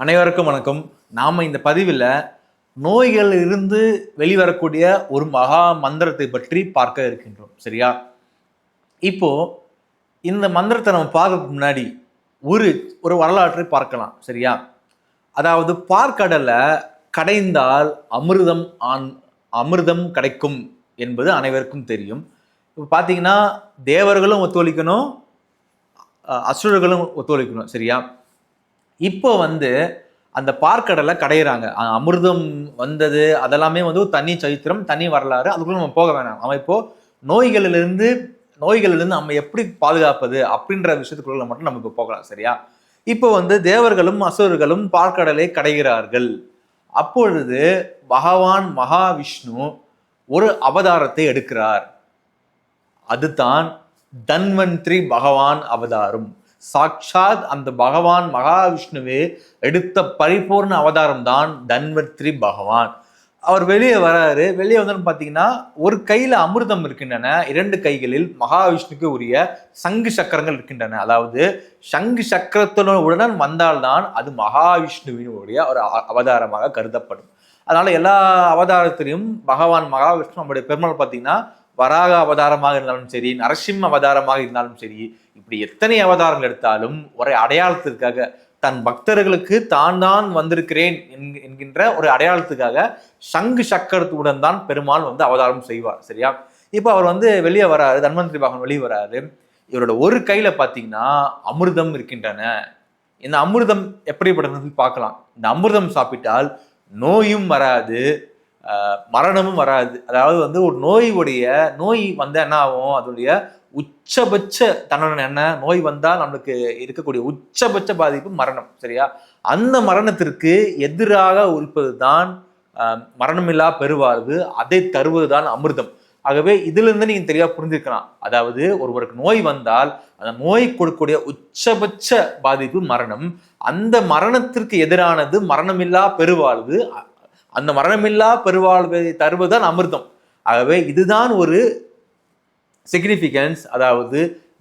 அனைவருக்கும் வணக்கம். நாம இந்த பதிவில் நோய்கள் இருந்து வெளிவரக்கூடிய ஒரு மகா மந்திரத்தை பற்றி பார்க்க இருக்கின்றோம். சரியா? இப்போ இந்த மந்திரத்தை நம்ம பார்க்கறதுக்கு முன்னாடி ஒரு ஒரு வரலாற்றை பார்க்கலாம். சரியா? அதாவது பார்க்கடலை கடைந்தால் அமிர்தம் கிடைக்கும் என்பது அனைவருக்கும் தெரியும். இப்போ பார்த்தீங்கன்னா தேவர்களும் ஒத்துழைக்கணும், அசுரர்களும் ஒத்துழைக்கணும். சரியா? இப்போ அந்த பார்க்கடலை கடையிறாங்க. அமிர்தம் வந்தது அதெல்லாமே தண்ணி சரித்திரம், தண்ணி வரலாறு, அதுக்குள்ள நம்ம போக வேணாம். நம்ம இப்போ நோய்களிலிருந்து நம்ம எப்படி பாதுகாப்பது அப்படின்ற விஷயத்துக்குள்ள மட்டும் நம்ம இப்போ போகலாம். சரியா? இப்போ தேவர்களும் அசுரர்களும் பார்க்கடலை கடைகிறார்கள். அப்பொழுது பகவான் மகாவிஷ்ணு ஒரு அவதாரத்தை எடுக்கிறார். அதுதான் தன்வந்திரி பகவான் அவதாரம். சாட்சாத் அந்த பகவான் மகாவிஷ்ணுவே எடுத்த பரிபூர்ண அவதாரம் தான் தன்வந்திரி பகவான். அவர் வெளியே வராரு. வெளியே பார்த்தீங்கன்னா ஒரு கையில அமிர்தம் இருக்கின்றன, 2 கைகளில் மகாவிஷ்ணுக்கு உரிய சங்கு சக்கரங்கள் இருக்கின்றன. அதாவது சங்கு சக்கரத்துடன் வந்தால்தான் அது மகாவிஷ்ணுவினுடைய ஒரு அவதாரமாக கருதப்படும். அதனால எல்லா அவதாரத்திலையும் பகவான் மகாவிஷ்ணு நம்முடைய பெருமாள் பார்த்தீங்கன்னா வராக அவதாரமாக இருந்தாலும் சரி, நரசிம்ம அவதாரமாக இருந்தாலும் சரி, இப்படி எத்தனை அவதாரங்கள் எடுத்தாலும் ஒரு அடையாளத்திற்காக, தன் பக்தர்களுக்கு தான் வந்திருக்கிறேன் என்கின்ற ஒரு அடையாளத்துக்காக சங்கு சக்கரத்துடன் தான் பெருமாள் அவதாரம் செய்வார். சரியா? இப்போ அவர் வெளியே வராரு, தன்வந்திரி பகவான் வெளியே வராரு. இவரோட ஒரு கையில பாத்தீங்கன்னா அமிர்தம் இருக்கின்றன. இந்த அமிர்தம் எப்படிப்பட்டது பார்க்கலாம். இந்த அமிர்தம் சாப்பிட்டால் நோயும் வராது, மரணமும் வராது. அதாவது ஒரு நோய் என்ன ஆகும், அதோடைய உச்சபட்ச தண்டனை என்ன, நோய் வந்தால் நம்மளுக்கு இருக்கக்கூடிய உச்சபட்ச பாதிப்பு மரணம். சரியா? அந்த மரணத்திற்கு எதிராக இருப்பதுதான் மரணமில்லா பெருவாழ்வு, அதை தருவதுதான் அமிர்தம். ஆகவே இதுல இருந்து நீங்க தெளிவா புரிஞ்சுக்கலாம். அதாவது ஒருவருக்கு நோய் வந்தால் அந்த நோய் கொடுக்கக்கூடிய உச்சபட்ச பாதிப்பு மரணம். அந்த மரணத்திற்கு எதிரானது மரணமில்லா பெருவாழ்வு. அந்த மரணமில்லா பெருவாழ்வை தருவதுதான் அமிர்தம். ஆகவே இதுதான் ஒரு சிக்னிபிகன்ஸ். அதாவது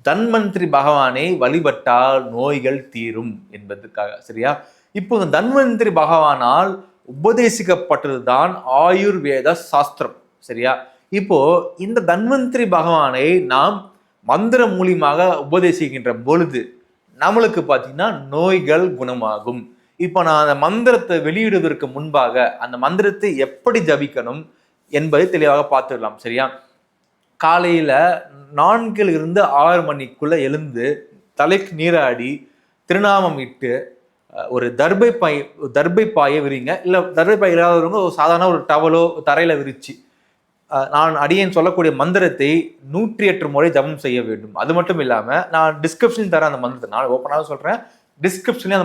தன்வந்திரி பகவானை வழிபட்டால் நோய்கள் தீரும் என்பதற்காக. சரியா? இப்போ இந்த தன்வந்திரி பகவானால் உபதேசிக்கப்பட்டதுதான் ஆயுர்வேத சாஸ்திரம். சரியா? இப்போ இந்த தன்வந்திரி பகவானை நாம் மந்திரம் மூலியமாக உபதேசிக்கின்ற பொழுது நம்மளுக்கு பார்த்தீங்கன்னா நோய்கள் குணமாகும். இப்போ நான் அந்த மந்திரத்தை வெளியிடுவதற்கு முன்பாக அந்த மந்திரத்தை எப்படி ஜபிக்கணும் என்பதை தெளிவாக பார்த்துடலாம். சரியா? காலையில 4 இருந்து 6 மணிக்குள்ள எழுந்து தலைக்கு நீராடி திருநாமம் இட்டு ஒரு தர்பை பாயை விரிங்க. இல்லை தர்பை பாய் இல்லாதவங்க ஒரு சாதாரண ஒரு டவலோ தரையில விரிச்சு நான் அடியேன் சொல்லக்கூடிய மந்திரத்தை 108 முறை ஜபம் செய்ய வேண்டும். அது மட்டும் இல்லாம நான் டிஸ்கிரிப்ஷன் தரேன். அந்த மந்திரத்தை நான் ஓப்பனாக சொல்றேன். டிஸ்கிரிப்ஷன்லேயே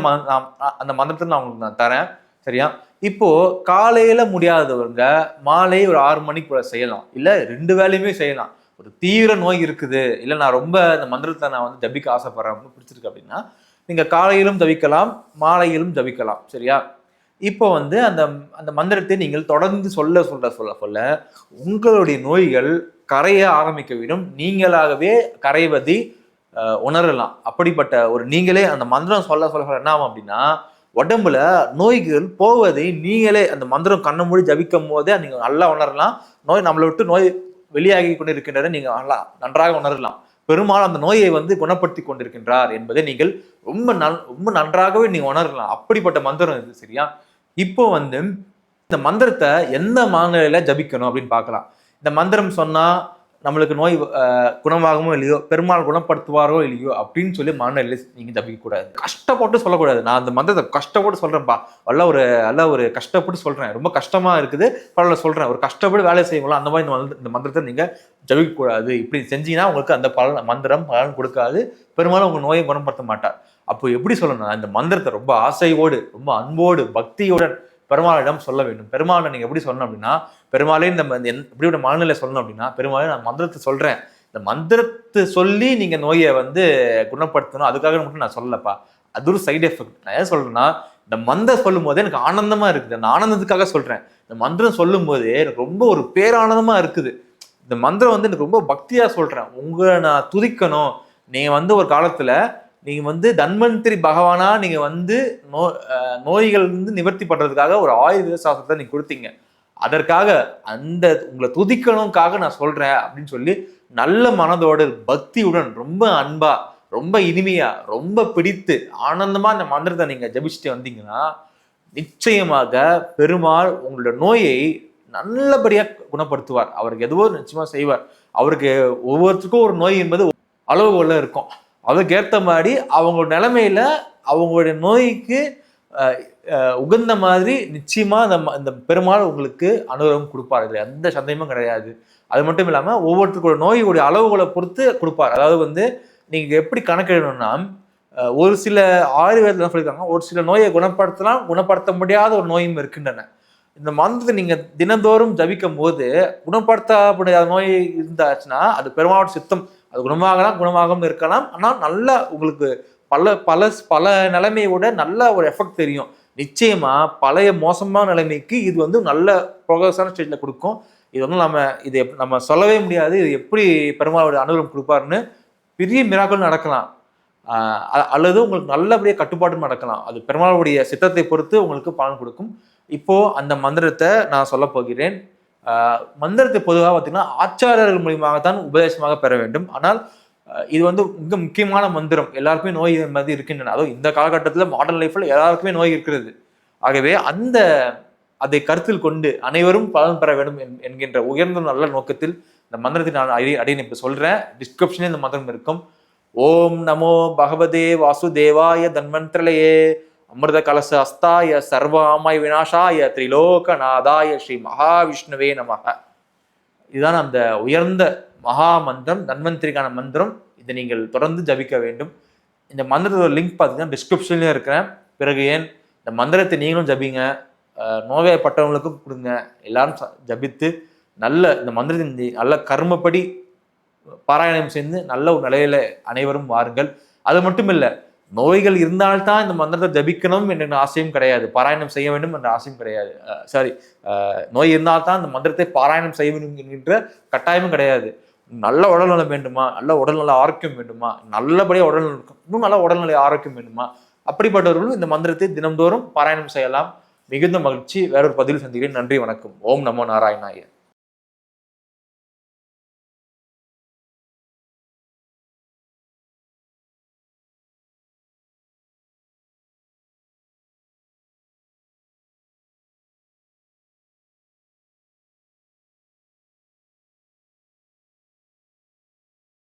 அந்த மந்திரத்தை நான் உங்களுக்கு நான் தரேன். சரியா? இப்போ காலையில முடியாதவங்க மாலை ஒரு 6 மணிக்கு செய்யலாம். இல்லை 2 வேலையுமே செய்யலாம். ஒரு தீவிர நோய் இருக்குது, இல்லை நான் ரொம்ப இந்த மந்திரத்தை நான் ஜபிக்க ஆசைப்படுறேன், பிடிச்சிருக்கு அப்படின்னா நீங்க காலையிலும் ஜபிக்கலாம், மாலையிலும் ஜபிக்கலாம். சரியா? இப்போ அந்த அந்த மந்திரத்தை நீங்கள் தொடர்ந்து சொல்ல உங்களுடைய நோய்கள் கரைய ஆரம்பிக்க விடும். நீங்களாகவே கரைவதை உணரலாம். அப்படிப்பட்ட ஒரு நீங்களே அந்த மந்திரம் சொல்ல என்ன ஆகும் அப்படின்னா உடம்புல நோய்கள் போவதை நீங்களே அந்த மந்திரம் கண்ண மூடி ஜபிக்கும் போதே நீங்க நல்லா உணரலாம். நம்மளை விட்டு நோய் வெளியாகி கொண்டிருக்கின்றதை நீங்க நல்லா நன்றாக உணரலாம். பெரும்பாலும் அந்த நோயை குணப்படுத்தி கொண்டிருக்கின்றார் என்பதை நீங்கள் ரொம்ப நன்றாகவே நீங்க உணரலாம். அப்படிப்பட்ட மந்திரம் இது. சரியா? இப்போ இந்த மந்திரத்தை எந்த மனநிலையில ஜபிக்கணும் அப்படின்னு பார்க்கலாம். இந்த மந்திரம் சொன்னா நம்மளுக்கு நோய் குணமாகுமோ இல்லையோ, பெருமாள் குணப்படுத்துவாரோ இல்லையோ அப்படின்னு சொல்லி மனநிலையில நீங்க ஜபிக்க கூடாது. கஷ்டப்பட்டு சொல்லக்கூடாது. நான் அந்த மந்திரத்தை கஷ்டப்பட்டு சொல்றேன்ப்பா, நல்ல ஒரு கஷ்டப்பட்டு சொல்றேன், ரொம்ப கஷ்டமா இருக்குது பரவாயில்ல சொல்றேன், ஒரு கஷ்டப்பட்டு வேலை செய்வோம், அந்த மாதிரி இந்த மந்திரத்தை நீங்க ஜபிக்க கூடாது. இப்படி செஞ்சீங்கன்னா உங்களுக்கு அந்த மந்திரம் பலன் கொடுக்காது, பெரும்பாலும் உங்க நோயை குணப்படுத்த மாட்டார். அப்போ எப்படி சொல்லணும், இந்த மந்திரத்தை ரொம்ப ஆசையோடு, ரொம்ப அன்போடு, பக்தியுடன் பெருமாளிடம் சொல்ல வேண்டும். பெருமாளை நீங்க எப்படி சொல்லணும் அப்படின்னா, பெருமாளே இந்த எப்படியோட மனநிலை சொல்லணும் அப்படின்னா, பெருமாளே நான் மந்திரத்தை சொல்றேன், இந்த மந்திரத்தை சொல்லி நீங்க நோயை குணப்படுத்தணும், அதுக்காக மட்டும் நான் சொல்லலப்பா, அது ஒரு சைடு எஃபெக்ட். நான் ஏன் சொல்றேன்னா, இந்த மந்திரம் சொல்லும் போதே எனக்கு ஆனந்தமா இருக்குது, அந்த ஆனந்தத்துக்காக சொல்றேன். இந்த மந்திரம் சொல்லும் போதே எனக்கு ரொம்ப ஒரு பேரானந்தமா இருக்குது. இந்த மந்திரம் எனக்கு ரொம்ப பக்தியா சொல்றேன், உங்களை நான் துதிக்கணும். நீங்க ஒரு காலத்துல நீங்க வந்து தன்வந்திரி பகவானா நீங்க வந்து நோய்கள் வந்து நிவர்த்தி பண்றதுக்காக ஒரு ஆயுர்வேத சாஸ்திரத்தை நீங்க கொடுத்தீங்க. அதற்காக அந்த உங்களை துதிக்கணும்காக நான் சொல்றேன் அப்படின்னு சொல்லி நல்ல மனதோடு பக்தியுடன் ரொம்ப அன்பா ரொம்ப இனிமையா ரொம்ப பிடித்து ஆனந்தமா அந்த மந்திரத்தை நீங்க ஜபிச்சுட்டு வந்தீங்கன்னா நிச்சயமாக பெருமாள் உங்களோட நோயை நல்லபடியா குணப்படுத்துவார். அவருக்கு எதுவோ நிச்சயமா செய்வார். அவருக்கு ஒவ்வொருத்தருக்கும் ஒரு நோய் என்பது அளவுகோல இருக்கும். அதுக்கேற்ற மாதிரி அவங்களோட நிலைமையில அவங்களுடைய நோய்க்கு உகந்த மாதிரி நிச்சயமா இந்த பெருமாள் உங்களுக்கு அனுகிரகம் கொடுப்பார். இதுல எந்த சந்தேகமும் கிடையாது. அது மட்டும் இல்லாம ஒவ்வொருத்தருக்கோட நோயுடைய அளவுகளை பொறுத்து கொடுப்பார். அதாவது வந்து நீங்க எப்படி கணக்கிடணும்னா ஒரு சில ஆயுர்வேதம் சொல்லியிருக்காங்க, ஒரு சில நோயை குணப்படுத்தலாம், குணப்படுத்த முடியாத ஒரு நோயும் இருக்கின்றன. இந்த மந்திரத்தை நீங்க தினந்தோறும் ஜபிக்கும் போது குணப்படுத்த முடியாத நோய் இருந்தாச்சுன்னா அது பெருமாளோட சித்தம். அது குணமாகவும் இருக்கலாம். ஆனால் நல்லா உங்களுக்கு பல பல பல நிலைமையை விட நல்ல ஒரு எஃபெக்ட் தெரியும். நிச்சயமா பழைய மோசமான நிலைமைக்கு இது வந்து நல்ல ப்ரோக்ரஸான ஸ்டேஜ்ல கொடுக்கும். இது வந்து நம்ம சொல்லவே முடியாது. இது எப்படி பெருமாளோட அனுகிரகம் கொடுப்பாருன்னு. பெரிய மிராக்கள் நடக்கலாம், அல்லது உங்களுக்கு நல்லபடியாக கட்டுப்பாடும் நடக்கலாம். அது பெருமாளுடைய சித்தத்தை பொறுத்து உங்களுக்கு பலன் கொடுக்கும். இப்போ அந்த மந்திரத்தை நான் சொல்ல போகிறேன். மந்திரத்தை பொதுவாக பார்த்தீங்கன்னா ஆச்சாரியர்கள் மூலியமாகத்தான் உபதேசமாக பெற வேண்டும். ஆனால் இது வந்து மிக முக்கியமான மந்திரம். எல்லாருக்குமே நோய் மாதிரி இருக்கின்றன. அதுவும் இந்த காலகட்டத்தில் மாடர்ன் லைஃப்ல எல்லாருக்குமே நோய் இருக்கிறது. ஆகவே அதை கருத்தில் கொண்டு அனைவரும் பலன் பெற வேண்டும் என்கின்ற உயர்ந்த நல்ல நோக்கத்தில் இந்த மந்திரத்தை நான் அடியேன் இப்ப சொல்றேன். டிஸ்கிரிப்ஷனே இந்த மந்திரம் இருக்கும். ஓம் நமோ பகவதே வாசுதேவாய தன்வந்திரலயே அமிர்த கலச அஸ்தாய சர்வாமாய் விநாசாய திரிலோகநாதாய ஸ்ரீ மகாவிஷ்ணுவே நமக. இதுதான் அந்த உயர்ந்த மகா மந்திரம், தன்வந்திரிக்கான மந்திரம். இதை நீங்கள் தொடர்ந்து ஜபிக்க வேண்டும். இந்த மந்திரத்தோட லிங்க் பார்த்தீங்கன்னா டிஸ்கிரிப்ஷன்லயும் இருக்கிறேன். பிறகு ஏன் இந்த மந்திரத்தை நீங்களும் ஜபிங்க, நோய்வாய்ப்பட்டவங்களுக்கும் கொடுங்க. எல்லாரும் ஜபித்து இந்த மந்திரத்தின் நல்ல கர்மப்படி பாராயணம் செய்து நல்ல ஒரு நிலையில அனைவரும் வாருங்கள். அது மட்டும் இல்லை, நோய்கள் இருந்தால்தான் இந்த மந்திரத்தை ஜபிக்கணும் என்ற ஆசையும் கிடையாது, பாராயணம் செய்ய வேண்டும் என்ற ஆசையும் கிடையாது. நோய் இருந்தால்தான் இந்த மந்திரத்தை பாராயணம் செய்ய வேண்டும் என்கின்ற கட்டாயமும் கிடையாது. நல்ல உடல்நலம் வேண்டுமா, நல்ல உடல்நல ஆரோக்கியம் வேண்டுமா, நல்லபடியாக இன்னும் நல்ல உடல்நிலை ஆரோக்கியம் வேண்டுமா, அப்படிப்பட்டவர்களும் இந்த மந்திரத்தை தினம்தோறும் பாராயணம் செய்யலாம். மிகுந்த மகிழ்ச்சி. வேறொரு பதிவில் சந்திக்கிறேன். நன்றி, வணக்கம். ஓம் நமோ நாராயணாய.